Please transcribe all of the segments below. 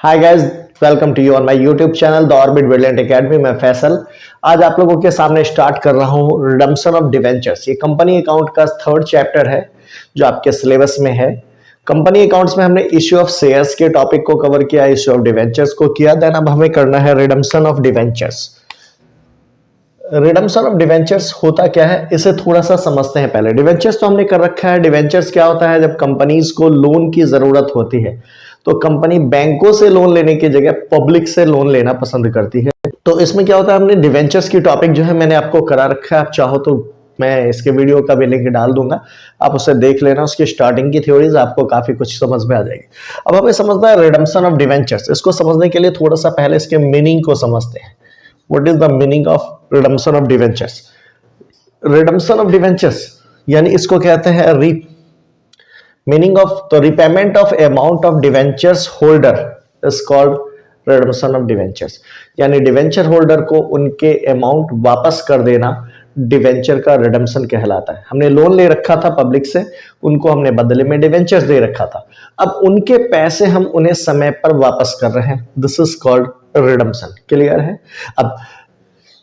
Hi guys, welcome to you on my YouTube channel the orbit brilliant academy. मैं फैसल आज आप लोगों के सामने स्टार्ट कर रहा हूं रिडम्पशन ऑफ डिवेंचर्स। ये कंपनी अकाउंट का थर्ड चैप्टर है जो आपके सिलेबस में है। कंपनी अकाउंट्स में हमने इश्यू ऑफ शेयर्स के टॉपिक को कवर किया, इश्यू ऑफ डिवेंचर्स को किया, देन अब हमें करना है redemption of debentures. Redemption of debentures होता क्या है, इसे थोड़ा सा समझते हैं। पहले डिवेंचर्स तो हमने कर रखा है। डिवेंचर्स क्या होता है, जब कंपनीज को लोन की जरूरत होती है तो कंपनी बैंकों से लोन लेने की जगह पब्लिक से लोन लेना पसंद करती है। तो इसमें क्या होता है, हमने डिवेंचर्स की टॉपिक जो है मैंने आपको करा रखा है। आप चाहो तो मैं इसके वीडियो का भी लिंक डाल दूंगा, आप उसे देख लेना। उसकी स्टार्टिंग की थ्योरीज आपको काफी कुछ समझ में आ जाएगी। अब हमें समझना है रिडम्पशन ऑफ डिवेंचर्स। इसको समझने के लिए थोड़ा सा पहले इसके मीनिंग को समझते हैं। What is the meaning of redemption of debentures? Redemption of debentures यानी इसको कहते हैं meaning of the repayment of amount of debentures holder is called redemption of debentures. यानी डिवेंचर होल्डर को उनके अमाउंट वापस कर देना डिवेंचर का रिडम्पशन कहलाता है। हमने लोन ले रखा था पब्लिक से, उनको हमने बदले में डिवेंचर्स दे रखा था, अब उनके पैसे हम उन्हें समय पर वापस कर रहे हैं। This is called redemption. Clear है? अब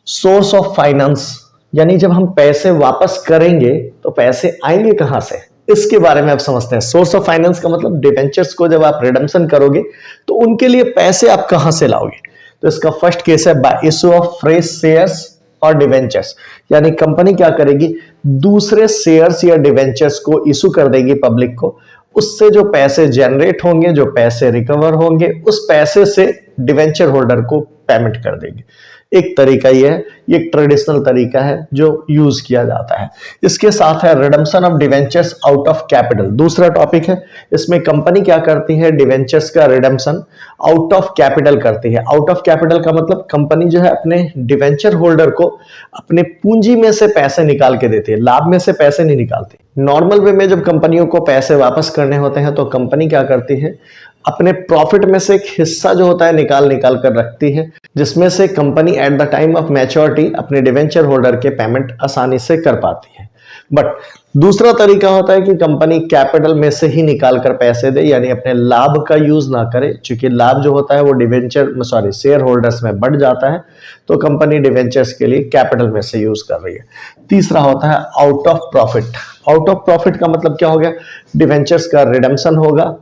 सोर्स ऑफ फाइनेंस यानी जब हम पैसे वापस करेंगे तो पैसे आएंगे कहां से, इसके बारे में आप समझते हैं। सोर्स ऑफ फाइनेंस का मतलब डिवेंचर्स को जब आप रिडम्पशन करोगे तो उनके लिए पैसे आप कहां से लाओगे। तो इसका फर्स्ट केस है bye issue of fresh shares और डिवेंचर्स। यानी कंपनी क्या करेगी, दूसरे शेयर्स या डिवेंचर्स को इशू कर देगी पब्लिक को। उससे जो पैसे जनरेट होंगे, जो पैसे रिकवर होंगे, उस पैसे से डिवेंचर होल्डर को पेमेंट कर देगी। एक तरीका ये है, ये एक ट्रेडिशनल तरीका है जो यूज किया जाता है। इसके साथ है redemption of debentures out of capital. दूसरा टॉपिक है, इसमें कंपनी क्या करती है, डिवेंचर्स का रिडम्पशन आउट ऑफ कैपिटल करती है। आउट ऑफ कैपिटल का मतलब कंपनी जो है अपने डिवेंचर होल्डर को अपने पूंजी में से पैसे निकाल के देती है, लाभ में से पैसे नहीं निकालती। नॉर्मल वे में जब कंपनियों को पैसे वापस करने होते हैं तो कंपनी क्या करती है, अपने प्रॉफिट में से एक हिस्सा जो होता है निकाल निकाल कर रखती है, जिसमें से company at the time of maturity अपने डिवेंचर होल्डर के पेमेंट आसानी से कर पाती है। बट दूसरा तरीका होता है कि कंपनी कैपिटल में से ही निकाल कर पैसे दे, यानी अपने लाभ का यूज ना करे, क्योंकि लाभ जो होता है वो शेयर होल्डर्स में बढ़ जाता है, तो कंपनी डिवेंचर्स के लिए कैपिटल में से यूज कर रही है। तीसरा होता है out of profit. Out of profit का मतलब क्या हो गया, डिवेंचर्स का रिडम्पशन होगा,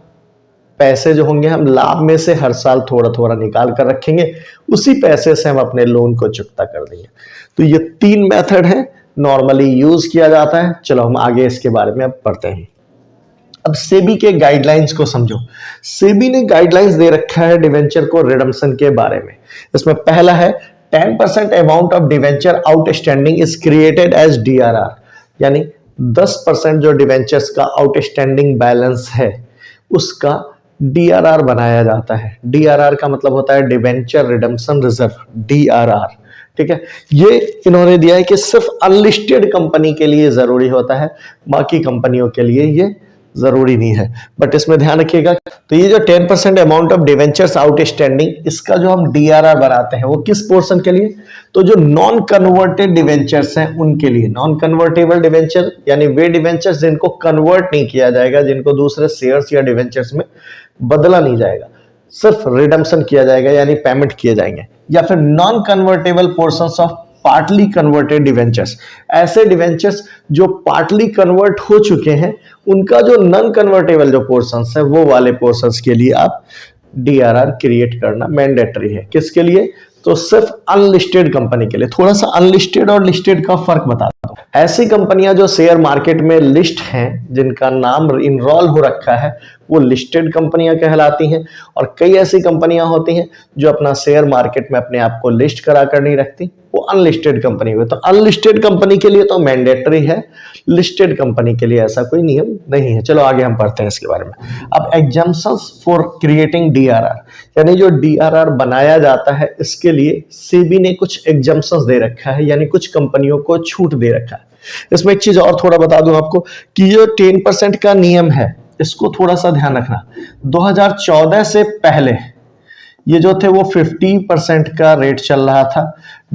पैसे जो होंगे हम लाभ में से हर साल थोड़ा थोड़ा निकाल कर रखेंगे, उसी पैसे से हम अपने लोन को चुकता कर देंगे। तो ये तीन मेथड है, नॉर्मली यूज किया जाता है। चलो हम आगे इसके बारे में अब पढ़ते हैं। अब सेबी के गाइडलाइंस को समझो। सेबी ने गाइडलाइंस दे रखा है डिवेंचर को रिडम्पशन के बारे में। इसमें पहला है 10% amount of debenture outstanding is created as DRR. यानी 10% जो डिवेंचर्स का आउटस्टैंडिंग बैलेंस है उसका डीआरआर बनाया जाता है। डीआरआर का मतलब होता है डिवेंचर रिडम्पशन रिजर्व, डीआरआर। ठीक है, ये इन्होंने दिया है कि सिर्फ अनलिस्टेड कंपनी के लिए जरूरी होता है, बाकी कंपनियों के लिए ये जरूरी नहीं है। बट इसमें ध्यान रखिएगा, तो ये जो 10% अमाउंट ऑफ डिवेंचर्स आउटस्टैंडिंग, इसका जो हम डीआरआर बनाते हैं वो किस पोर्शन के लिए, तो जो नॉन कन्वर्टेड डिवेंचर्स हैं उनके लिए। नॉन कन्वर्टेबल डिवेंचर यानी वे डिवेंचर्स जिनको कन्वर्ट नहीं किया जाएगा, जिनको दूसरे शेयर्स या डिवेंचर्स में बदला नहीं जाएगा, सिर्फ रिडम्पशन किया जाएगा यानी पेमेंट किए जाएंगे। या फिर non convertible portions of partly converted debentures, ऐसे डिवेंचर्स जो पार्टली कन्वर्ट हो चुके हैं, उनका जो नॉन कन्वर्टेबल जो पोर्शंस है वो वाले पोर्शंस के लिए आप डीआरआर क्रिएट करना मैंडेटरी है। किसके लिए, तो सिर्फ अनलिस्टेड कंपनी के लिए। थोड़ा सा अनलिस्टेड और लिस्टेड का फर्क बताता हूं। ऐसी कंपनियां जो शेयर मार्केट में लिस्ट हैं, जिनका नाम इनरोल हो रखा है, वो लिस्टेड कंपनियां कहलाती हैं। और कई ऐसी कंपनियां होती हैं जो अपना शेयर मार्केट में अपने आप को लिस्ट करा कर नहीं रखती, वो अनलिस्टेड कंपनी हुई। तो अनलिस्टेड कंपनी के लिए तो मैंडेटरी है, लिस्टेड कंपनी के लिए ऐसा कोई नियम नहीं है। चलो आगे हम पढ़ते हैं इसके बारे में। अब एग्जम्पशंस फॉर क्रिएटिंग डीआरआर, यानी जो डीआरआर बनाया जाता है इसके लिए सेबी ने कुछ एग्जम्पशंस दे रखा है, यानी कुछ कंपनियों को छूट दे रखा है। इसमें एक चीज और थोड़ा बता दूं आपको कि जो 10% का नियम है, इसको थोड़ा सा ध्यान रखना। 2014 से पहले ये जो थे वो 50% का रेट चल रहा था,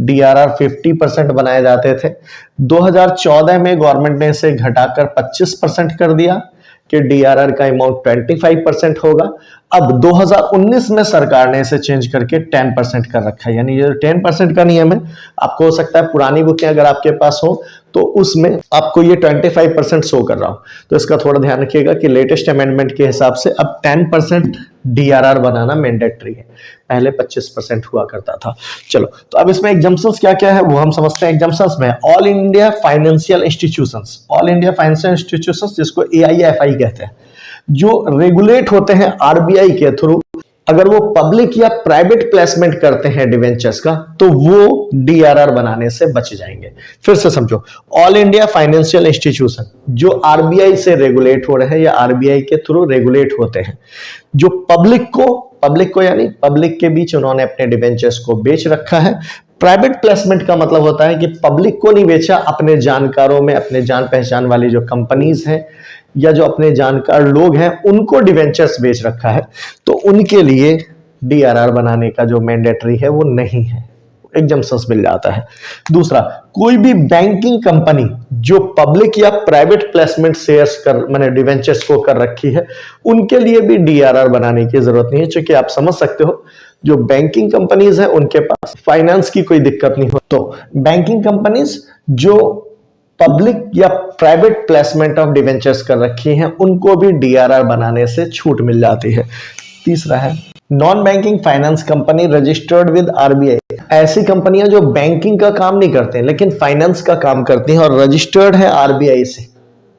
डीआरआर 50% बनाए जाते थे। 2014 में गवर्नमेंट ने इसे घटाकर 25% कर दिया कि डीआरआर का अमाउंट 25% होगा। अब 2019 में सरकार ने इसे चेंज करके 10% कर रखा है, यानी ये 10% का नियम है। आपको हो सकता है पुरानी बुकें अगर आपके पास हो तो उसमें आपको ये 25% शो कर रहा हो, तो इसका थोड़ा ध्यान रखिएगा कि लेटेस्ट अमेंडमेंट के हिसाब से अब 10% डीआरआर बनाना मैंडेटरी है, पहले 25% हुआ करता था। चलो, तो अब इसमें एग्जम्पशंस क्या क्या है वो हम समझते हैं। एग्जम्पशंस में all India financial institutions, all India financial institutions जिसको एआईएफआई कहते हैं, जो रेगुलेट होते हैं आरबीआई के थ्रू, अगर वो पब्लिक या प्राइवेट प्लेसमेंट करते हैं डिवेंचर्स का तो वो डीआरआर बनाने से बच जाएंगे। फिर से समझो, ऑल इंडिया फाइनेंशियल इंस्टीट्यूशन जो आरबीआई से रेगुलेट हो रहे हैं या आरबीआई के थ्रू रेगुलेट होते हैं, जो पब्लिक को यानी पब्लिक के बीच उन्होंने अपने डिवेंचर्स को बेच रखा है। प्राइवेट प्लेसमेंट का मतलब होता है कि पब्लिक को नहीं बेचा, अपने जानकारों में, अपने जान पहचान वाली जो कंपनीज हैं या जो अपने जानकार लोग हैं उनको डिवेंचर्स बेच रखा है, तो उनके लिए डीआरआर बनाने का जो मैंडेटरी है वो नहीं है, एग्जम्पशंस मिल जाता है। दूसरा, कोई भी बैंकिंग कंपनी जो पब्लिक या प्राइवेट प्लेसमेंट शेयर्स कर माने डिवेंचर्स को कर रखी है, उनके लिए भी डीआरआर बनाने की जरूरत नहीं है, क्योंकि आप समझ सकते हो जो बैंकिंग कंपनीज है उनके पास फाइनेंस की कोई दिक्कत नहीं हो। तो बैंकिंग कंपनीज जो पब्लिक या प्राइवेट प्लेसमेंट ऑफ डिवेंचर्स कर रखी हैं उनको भी डीआरआर बनाने से छूट मिल जाती है। तीसरा है non banking finance company registered with RBI, ऐसी कंपनियां जो बैंकिंग का काम नहीं करते लेकिन फाइनेंस का काम करती हैं और रजिस्टर्ड है आरबीआई से,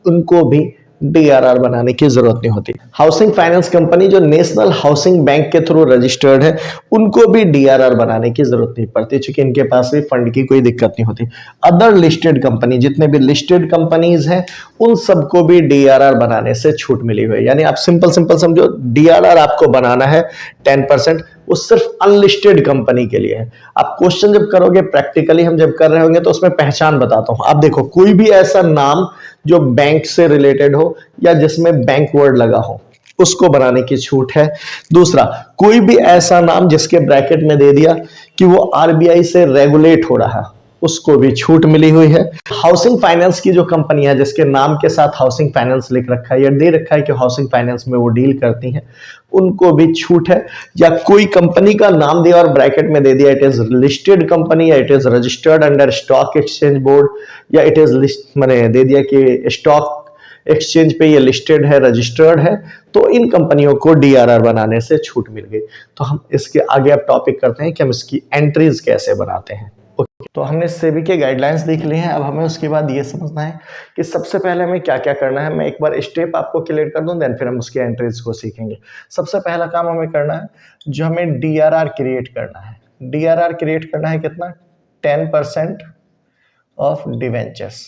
उनको भी डीआरआर बनाने की जरूरत नहीं होती। हाउसिंग फाइनेंस कंपनी जो नेशनल हाउसिंग बैंक के थ्रू रजिस्टर्ड है उनको भी डीआरआर बनाने की जरूरत नहीं पड़ती, क्योंकि इनके पास भी फंड की कोई दिक्कत नहीं होती। अदर लिस्टेड कंपनी, जितने भी लिस्टेड कंपनीज हैं उन सबको भी डीआरआर बनाने से छूट मिली हुई है। यानी आप सिंपल समझो, डीआरआर आपको बनाना है 10%, वो सिर्फ अनलिस्टेड कंपनी के लिए है। आप क्वेश्चन जब करोगे प्रैक्टिकली हम जब कर रहे होंगे तो उसमें पहचान बताता हूं। आप देखो, कोई भी ऐसा नाम जो बैंक से रिलेटेड हो या जिसमें बैंक वर्ड लगा हो उसको बनाने की छूट है। दूसरा, कोई भी ऐसा नाम जिसके ब्रैकेट में दे दिया कि वो आरबीआई से रेगुलेट हो रहा है, उसको भी छूट मिली हुई है। हाउसिंग फाइनेंस की जो कंपनी है जिसके नाम के साथ हाउसिंग फाइनेंस लिख रखा है या दे रखा है कि हाउसिंग फाइनेंस में वो डील करती हैं, उनको भी छूट है। या कोई कंपनी का नाम दिया और ब्रैकेट में दे दिया इट इज लिस्टेड कंपनी या it is registered under stock exchange board या इट इज लिस्ट मैंने दे दिया कि स्टॉक एक्सचेंज पे ये लिस्टेड है, रजिस्टर्ड है, तो इन कंपनियों को डीआरआर बनाने से छूट मिल गई। तो हम इसके आगे अब टॉपिक करते हैं कि हम इसकी एंट्रीज कैसे बनाते हैं। तो हमने सेबी के गाइडलाइंस देख लिए हैं, अब हमें उसके बाद ये समझना है कि सबसे पहले हमें क्या क्या करना है। मैं एक बार स्टेप आपको क्लियर कर दूं, देन फिर हम उसके एंट्रीज को सीखेंगे। सबसे पहला काम हमें करना है, जो हमें डीआरआर क्रिएट करना है। डीआरआर क्रिएट करना है कितना? 10% ऑफ डिवेंचर्स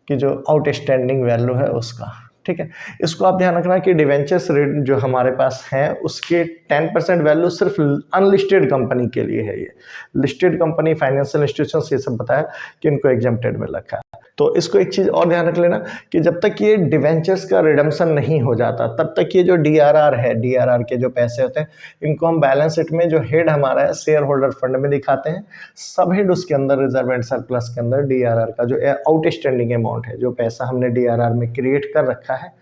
की जो आउटस्टैंडिंग वैल्यू है उसका। ठीक है, इसको आप ध्यान रखना कि डिवेंचर्स रेट जो हमारे पास है उसके 10% वैल्यू सिर्फ अनलिस्टेड कंपनी के लिए है। ये लिस्टेड कंपनी, फाइनेंशियल इंस्टीट्यूशंस, ये सब बताया कि इनको एग्जेम्प्टेड में रखा है। तो इसको एक चीज और ध्यान रख लेना कि जब तक ये डिवेंचर्स का रिडम्पशन नहीं हो जाता तब तक ये जो डीआरआर है, डीआरआर के जो पैसे होते हैं इनको हम बैलेंस शीट में जो हेड हमारा है शेयर होल्डर फंड में दिखाते हैं। सब हेड उसके अंदर रिजर्व एंड सरप्लस के अंदर डीआरआर का जो आउटस्टैंडिंग अमाउंट है, जो पैसा हमने डीआरआर में क्रिएट कर रखा है,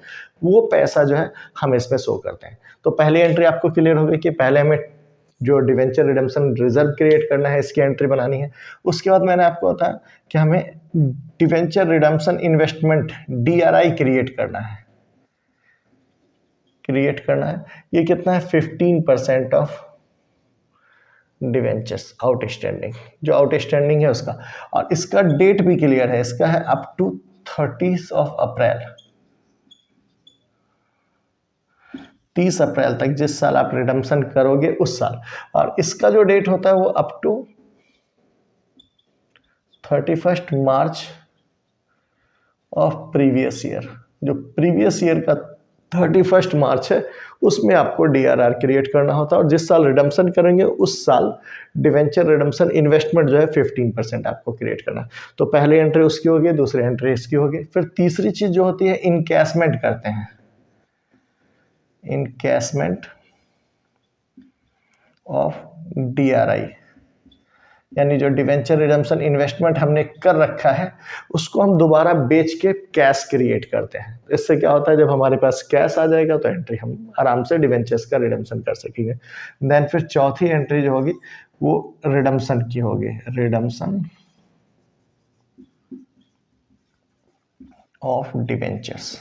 वो पैसा जो है हम इसमें शो करते हैं। तो पहली एंट्री आपको क्लियर हो गई कि पहले हमें जो डिवेंचर रिडम्पशन रिजर्व क्रिएट करना है इसकी एंट्री बनानी है। उसके बाद मैंने आपको बताया कि हमें debenture redemption investment DRI create करना है। ये कितना है? 15% ऑफ डिवेंचर्स आउटस्टैंडिंग, जो आउटस्टैंडिंग है उसका। और इसका डेट भी क्लियर है, इसका है अप टू 30 अप्रैल, 30 अप्रैल तक, जिस साल आप रिडम्पशन करोगे उस साल। और इसका जो डेट होता है वो up to 31 March of previous year. जो प्रीवियस ईयर का 31 मार्च है उसमें आपको डीआरआर क्रिएट करना होता है, और जिस साल रिडम्पशन करेंगे उस साल डिवेंचर रिडम्पशन इन्वेस्टमेंट जो है 15% आपको क्रिएट करना। तो पहली एंट्री उसकी होगी, दूसरी एंट्री इसकी होगी। फिर तीसरी चीज जो होती है इनकैशमेंट करते हैं, इनकैशमेंट ऑफ डीआरआई। यानी जो डिवेंचर रिडम्पशन इन्वेस्टमेंट हमने कर रखा है उसको हम दोबारा बेच के कैश क्रिएट करते हैं। इससे क्या होता है, जब हमारे पास कैश आ जाएगा तो एंट्री हम आराम से डिवेंचर्स का रिडम्पशन कर सकेंगे। देन फिर चौथी एंट्री जो होगी वो रिडम्पशन की होगी, रिडम्पशन ऑफ डिवेंचर्स।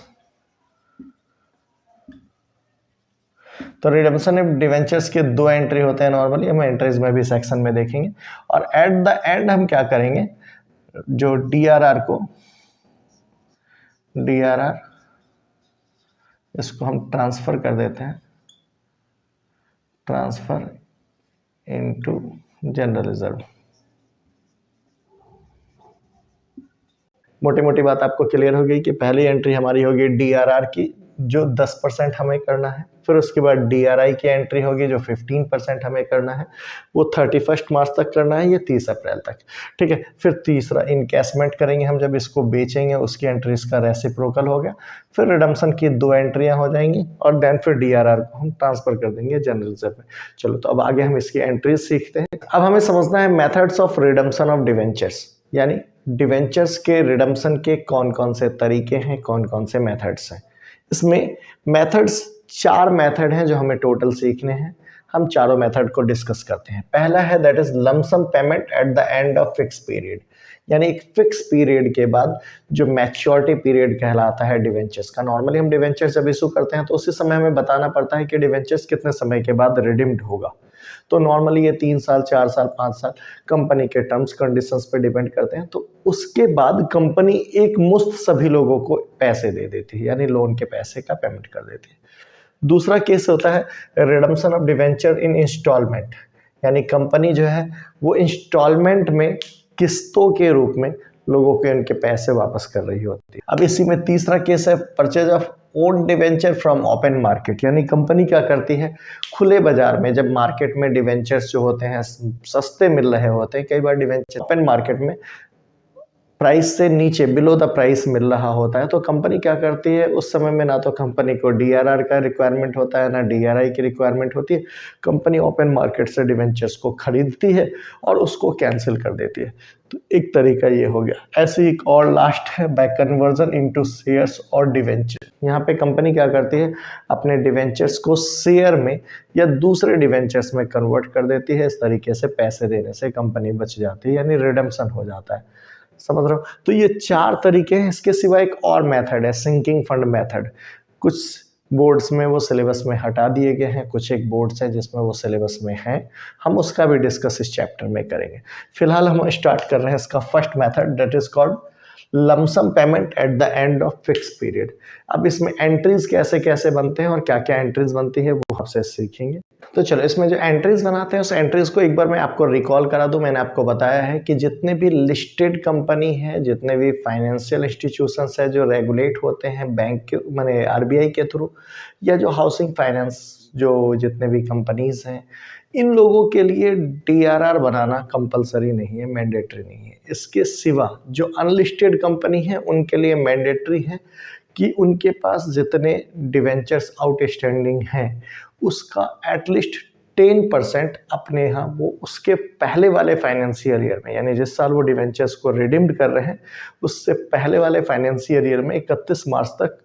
तो रिडम्पशन ऑफ डिवेंचर्स के दो एंट्री होते हैं नॉर्मली, हम एंट्रीज में भी सेक्शन में देखेंगे। और एट द एंड हम क्या करेंगे, जो डीआरआर को इसको हम ट्रांसफर कर देते हैं, ट्रांसफर इनटू जनरल रिजर्व। मोटी मोटी बात आपको क्लियर हो गई कि पहली एंट्री हमारी होगी डीआरआर की जो 10% हमें करना है, फिर उसके बाद डीआरआई की एंट्री होगी जो 15% हमें करना है, वो 31 मार्च तक करना है, ये 30 अप्रैल तक, ठीक है। फिर तीसरा इनकैशमेंट करेंगे हम, जब इसको बेचेंगे उसकी एंट्री इसका रेसिप्रोकल हो गया। फिर रिडम्पशन की 2 एंट्रियां हो जाएंगी और देन फिर डीआरआर को हम ट्रांसफर कर देंगे जनरल रिजर्व में। चलो तो अब आगे हम इसकी एंट्रीज सीखते हैं। अब हमें समझना है methods of redemption of debentures, यानी डिवेंचर्स के रिडम्पशन के कौन कौन से तरीके हैं, कौन कौन से मेथड्स हैं। इसमें मेथड्स 4 मेथड हैं जो हमें टोटल सीखने हैं। हम चारों मेथड को डिस्कस करते हैं। पहला है that is lump sum payment at the end of fix period, यानी एक फिक्स पीरियड के बाद जो मैच्योरिटी पीरियड कहलाता है डिवेंचर्स का। नॉर्मली हम डिवेंचर्स जब इशू करते हैं तो उसी समय हमें बताना पड़ता है कि डिवेंचर्स कितने समय के बाद रिडीम्ड होगा। तो नॉर्मली ये 3 साल, 4 साल, 5 साल कंपनी के टर्म्स कंडीशंस पे डिपेंड करते हैं। तो उसके बाद कंपनी एक मुश्त सभी लोगों को पैसे दे देती है, यानी लोन के पैसे का पेमेंट कर देती है। दूसरा केस होता है redemption of debenture in installment, यानी कंपनी जो है वो इंस्टॉलमेंट में किस्तों के रूप में लोगों के उनके पैसे वापस कर रही होती है। अब इसी में तीसरा केस है purchase of own debenture from open market, यानी कंपनी क्या करती है खुले बाजार में, जब मार्केट में डिवेंचर्स जो होते हैं सस्ते मिल रहे होते हैं, कई बार डिवेंचर ओपन मार्केट में प्राइस से नीचे बिलो द प्राइस मिल रहा होता है, तो कंपनी क्या करती है उस समय में, ना तो कंपनी को डीआरआर का रिक्वायरमेंट होता है ना डीआरआई की रिक्वायरमेंट होती है। कंपनी ओपन मार्केट से डिवेंचर्स को खरीदती है और उसको कैंसिल कर देती है। तो एक तरीका ये हो गया। ऐसे एक और लास्ट है बाय कन्वर्जन इनटू शेयर्स और डिवेंचर। यहाँ पे कंपनी क्या करती है अपने डिवेंचर्स को शेयर में या दूसरे डिवेंचर्स में कन्वर्ट कर देती है। इस तरीके से पैसे देने से कंपनी बच जाती है, यानी रिडम्पशन हो जाता है। समझ रहे हो? तो ये 4 तरीके हैं। इसके सिवा एक और मेथड है सिंकिंग फंड मेथड। कुछ बोर्ड्स में वो सिलेबस में हटा दिए गए हैं, कुछ एक बोर्ड्स है जिसमें वो सिलेबस में है, हम उसका भी डिस्कस इस चैप्टर में करेंगे। फिलहाल हम स्टार्ट कर रहे हैं इसका first method that is called lump sum payment at the end of fix period. अब इसमें एंट्रीज कैसे कैसे बनते हैं और क्या क्या एंट्रीज बनती है वो आपसे सीखेंगे। तो चलो इसमें जो एंट्रीज बनाते हैं उस एंट्रीज को एक बार मैं आपको रिकॉल करा दूं। मैंने आपको बताया है कि जितने भी लिस्टेड कंपनी है, जितने भी फाइनेंशियल इंस्टीट्यूशंस है जो रेगुलेट होते हैं बैंक के माने आरबीआई के थ्रू, या जो हाउसिंग फाइनेंस जो जितने भी कंपनीज हैं, इन लोगों के लिए डीआरआर बनाना कंपलसरी नहीं है, मैंडेटरी नहीं है। इसके सिवा जो अनलिस्टेड कंपनी है उनके लिए मैंडेटरी है कि उनके पास जितने डिवेंचर्स आउटस्टैंडिंग हैं उसका एटलीस्ट 10% अपने यहाँ वो उसके पहले वाले फाइनेंशियल ईयर में, यानी जिस साल वो डिवेंचर्स को रिडीम्ड कर रहे हैं उससे पहले वाले फाइनेंशियल ईयर में 31 मार्च तक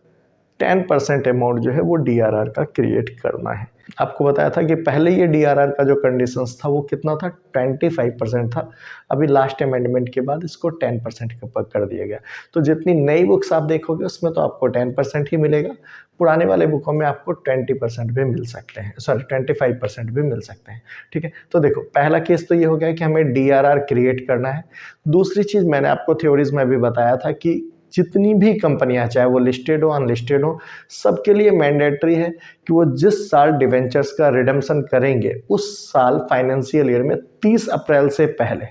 10% अमाउंट जो है वो डीआरआर का क्रिएट करना है। आपको बताया था कि पहले ये डीआरआर का जो कंडीशंस था वो कितना था, 25% था। अभी लास्ट अमेंडमेंट के बाद इसको 10% कर दिया गया। तो जितनी नई बुक्स आप देखोगे उसमें तो आपको 10% ही मिलेगा, पुराने वाले बुकों में आपको 20% भी मिल सकते हैं, सॉरी 25% भी मिल सकते हैं। ठीक है, तो देखो पहला केस तो ये हो गया कि हमें डीआरआर क्रिएट करना है। दूसरी चीज़ मैंने आपको थ्योरीज में भी बताया था कि जितनी भी कंपनियां चाहे वो लिस्टेड हो अनलिस्टेड हो, सबके लिए मैंडेटरी है कि वो जिस साल डिवेंचर्स का रिडम्पशन करेंगे उस साल फाइनेंशियल ईयर में 30 अप्रैल से पहले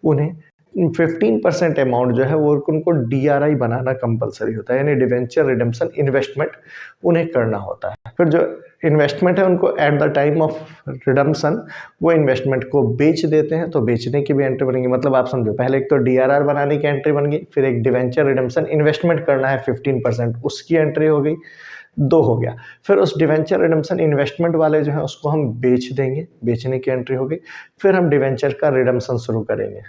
उन्हें 15% अमाउंट जो है वो उनको डीआरआई बनाना कंपलसरी होता है, यानी डिवेंचर रिडम्पशन इन्वेस्टमेंट उन्हें करना होता है। फिर जो इन्वेस्टमेंट है उनको eight the time of redemption वो इन्वेस्टमेंट को बेच देते हैं, तो बेचने की भी एंट्री बनेगी। मतलब आप समझो, पहले एक तो डीआरआर बनाने की एंट्री बन गई, फिर एक डिवेंचर रिडम्पशन इन्वेस्टमेंट करना है 15%, उसकी एंट्री हो गई। दो हो गया। फिर उस डिवेंचर रिडम्पशन इन्वेस्टमेंट वाले जो है उसको हम बेच देंगे, बेचने की एंट्री हो गई। फिर हम डिवेंचर का रिडम्पशन शुरू करेंगे,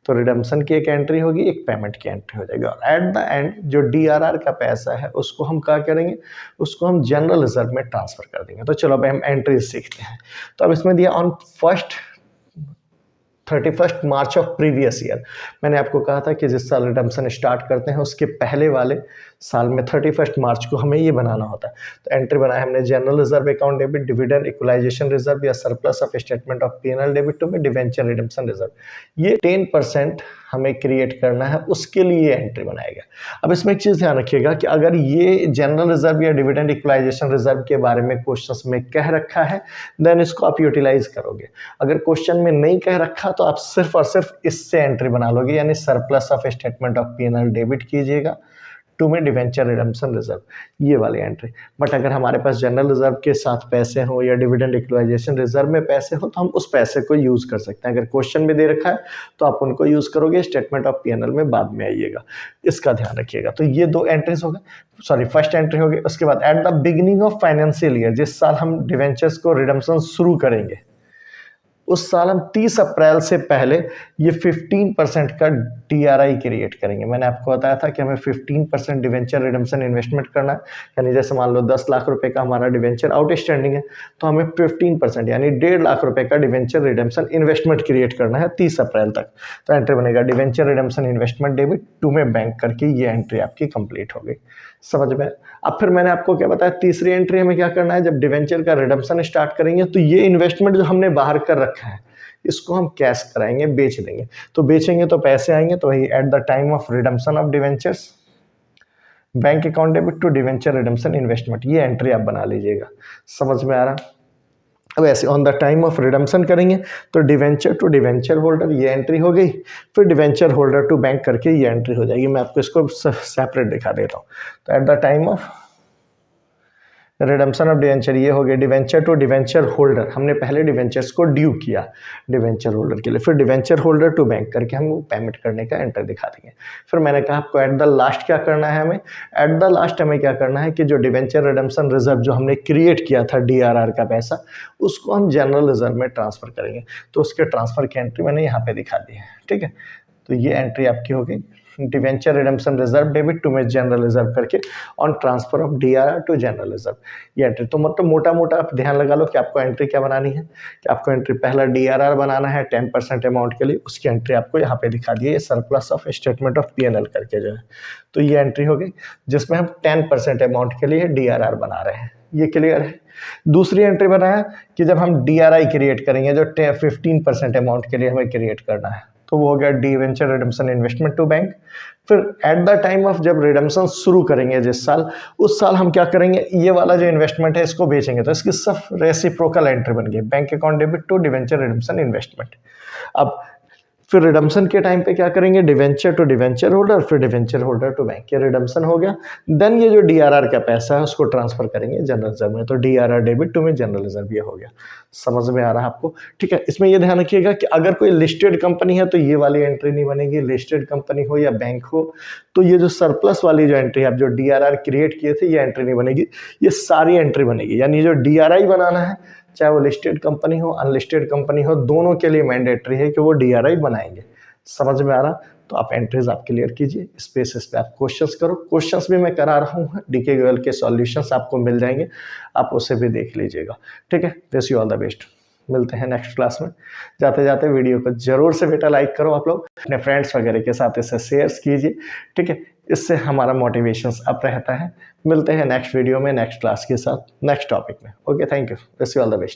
तो रिडम्पशन की एक एंट्री होगी, एक पेमेंट की एंट्री हो जाएगी। और एट द एंड जो DRR का पैसा है उसको हम क्या करेंगे, उसको हम जनरल रिजर्व में ट्रांसफर कर देंगे। तो चलो अब हम एंट्री सीखते हैं। तो अब इसमें दिया on 31 March of previous year. मैंने आपको कहा था कि जिस साल रिडम्पशन स्टार्ट करते हैं उसके पहले वाले साल में 31 मार्च को हमें ये बनाना होता है। तो एंट्री बनाया हमने, general reserve account debit, dividend equalisation reserve या surplus of statement of P&L debit to में डिवेंचर रिडम्पशन रिजर्व। ये 10% हमें क्रिएट करना है, उसके लिए एंट्री बनाएगा। अब इसमें एक चीज़ ध्यान रखिएगा कि अगर ये जनरल रिजर्व या डिविडेंड इक्वलाइजेशन रिजर्व के बारे में क्वेश्चंस में कह रखा है देन इसको आप यूटिलाइज करोगे। अगर क्वेश्चन में नहीं कह रखा तो आप सिर्फ और सिर्फ इससे एंट्री बना लोगे, यानी surplus of statement of P&L debit कीजिएगा टू में डिवेंचर रिडम्पशन रिजर्व, ये वाली एंट्री। बट अगर हमारे पास जनरल रिजर्व के साथ पैसे हो या डिविडेंड इक्वलाइजेशन रिजर्व में पैसे हो तो हम उस पैसे को यूज कर सकते हैं। अगर क्वेश्चन में दे रखा है तो आप उनको यूज करोगे, स्टेटमेंट ऑफ P&L में बाद में आइएगा, इसका ध्यान रखिएगा। तो ये दो एंट्रीज हो गए, सॉरी फर्स्ट एंट्री हो गई। उसके बाद at the beginning of financial year, जिस साल हम डिवेंचर्स को रिडम्पशन शुरू करेंगे उस साल हम 30 अप्रैल से पहले ये 15% का DRI क्रिएट करेंगे। मैंने आपको बताया था कि हमें 15% डिवेंचर रिडम्पशन इन्वेस्टमेंट करना है, यानी जैसे मान लो 10 लाख रुपए का हमारा डिवेंचर आउटस्टैंडिंग है तो हमें 15% यानी 1.5 लाख रुपए का डिवेंचर रिडम्पशन इन्वेस्टमेंट क्रिएट करना है 30 अप्रैल तक। तो एंट्री बनेगा debenture redemption investment debit to में बैंक करके, ये एंट्री आपकी कंप्लीट हो गई। समझ में? अब फिर मैंने आपको क्या बताया, तीसरी एंट्री हमें क्या करना है, जब डिवेंचर का रिडम्पशन स्टार्ट करेंगे तो ये इन्वेस्टमेंट जो हमने बाहर कर रखा है इसको हम कैश कराएंगे, बेच देंगे। तो बेचेंगे तो पैसे आएंगे, तो वही at the time of redemption of debentures bank account debit to debenture redemption investment, ये एंट्री आप बना लीजिएगा। समझ में आ रहा? अब ऐसे on the time of redemption करेंगे तो डिवेंचर टू डिवेंचर होल्डर, ये एंट्री हो गई। फिर डिवेंचर होल्डर टू बैंक करके ये एंट्री हो जाएगी। मैं आपको इसको सेपरेट दिखा देता हूँ। तो eight the time of redemption of debenture, ये हो गया डिवेंचर टू डिवेंचर होल्डर। हमने पहले डिवेंचर्स को ड्यू किया डिवेंचर होल्डर के लिए, फिर डिवेंचर होल्डर टू बैंक करके हम वो पेमेंट करने का एंटर दिखा देंगे। फिर मैंने कहा आपको एट द लास्ट क्या करना है, हमें एट द लास्ट हमें क्या करना है कि जो डिवेंचर रिडम्पशन रिजर्व जो हमने क्रिएट किया था DRR का पैसा, उसको हम जनरल रिजर्व में ट्रांसफर करेंगे। तो उसके ट्रांसफर की एंट्री मैंने यहाँ पे दिखा दी है, ठीक है। तो ये एंट्री आपकी हो गई, debenture redemption reserve debit to में जनरल रिजर्व करके on transfer of DRR to general reserve, ये एंट्री। तो मतलब मोटा मोटा आप ध्यान लगा लो कि आपको एंट्री क्या बनानी है, कि आपको एंट्री पहला DRR बनाना है 10% अमाउंट के लिए, उसकी एंट्री आपको यहाँ पे दिखा दी है, surplus of statement of P&L करके जो है। तो ये एंट्री हो गई जिसमें हम 10% अमाउंट के लिए DRR बना रहे हैं, ये क्लियर है। दूसरी एंट्री बनाया कि जब हम DRI क्रिएट करेंगे जो 15% अमाउंट के लिए हमें क्रिएट करना है, तो वो हो गया debenture redemption investment to bank. फिर एट द टाइम ऑफ जब रिडम्पशन शुरू करेंगे जिस साल, उस साल हम क्या करेंगे, ये वाला जो इन्वेस्टमेंट है इसको बेचेंगे। तो इसकी सब रेसिप्रोकल एंट्री बन गई, bank account debit to debenture redemption investment. अब फिर रिडम्पशन के टाइम पे क्या करेंगे, डिवेंचर टू डिवेंचर होल्डर, फिर डिवेंचर होल्डर टू बैंक, ये रिडम्पशन हो गया। देन ये जो DRR का पैसा है उसको ट्रांसफर करेंगे जनरल रिजर्व में, तो DRR डेबिट टू में जनरल रिजर्व, ये हो गया। समझ में आ रहा है आपको? ठीक है। इसमें ये ध्यान रखिएगा कि अगर कोई लिस्टेड कंपनी है तो ये वाली एंट्री नहीं बनेगी, लिस्टेड कंपनी हो या बैंक हो तो ये जो सरप्लस वाली जो एंट्री आप जो DRR क्रिएट किए थे ये एंट्री नहीं बनेगी, ये सारी एंट्री बनेगी। यानी जो DRI बनाना है चाहे वो लिस्टेड कंपनी हो अनलिस्टेड कंपनी हो, दोनों के लिए मैंडेटरी है कि वो DRI बनाएंगे। समझ में आ रहा? तो आप एंट्रीज आप क्लियर कीजिए, इस बेसिस पे आप क्वेश्चंस करो। क्वेश्चंस भी मैं करा रहा हूँ, DK गोयल के सॉल्यूशंस आपको मिल जाएंगे, आप उसे भी देख लीजिएगा, ठीक है। Wish you all the best, मिलते हैं नेक्स्ट क्लास में। जाते जाते वीडियो को जरूर से बेटा लाइक करो, आप लोग अपने फ्रेंड्स वगैरह के साथ इसे शेयर कीजिए, ठीक है। इससे हमारा मोटिवेशन अप रहता है। मिलते हैं नेक्स्ट वीडियो में नेक्स्ट क्लास के साथ नेक्स्ट टॉपिक में। Okay, thank you, wish you all the best.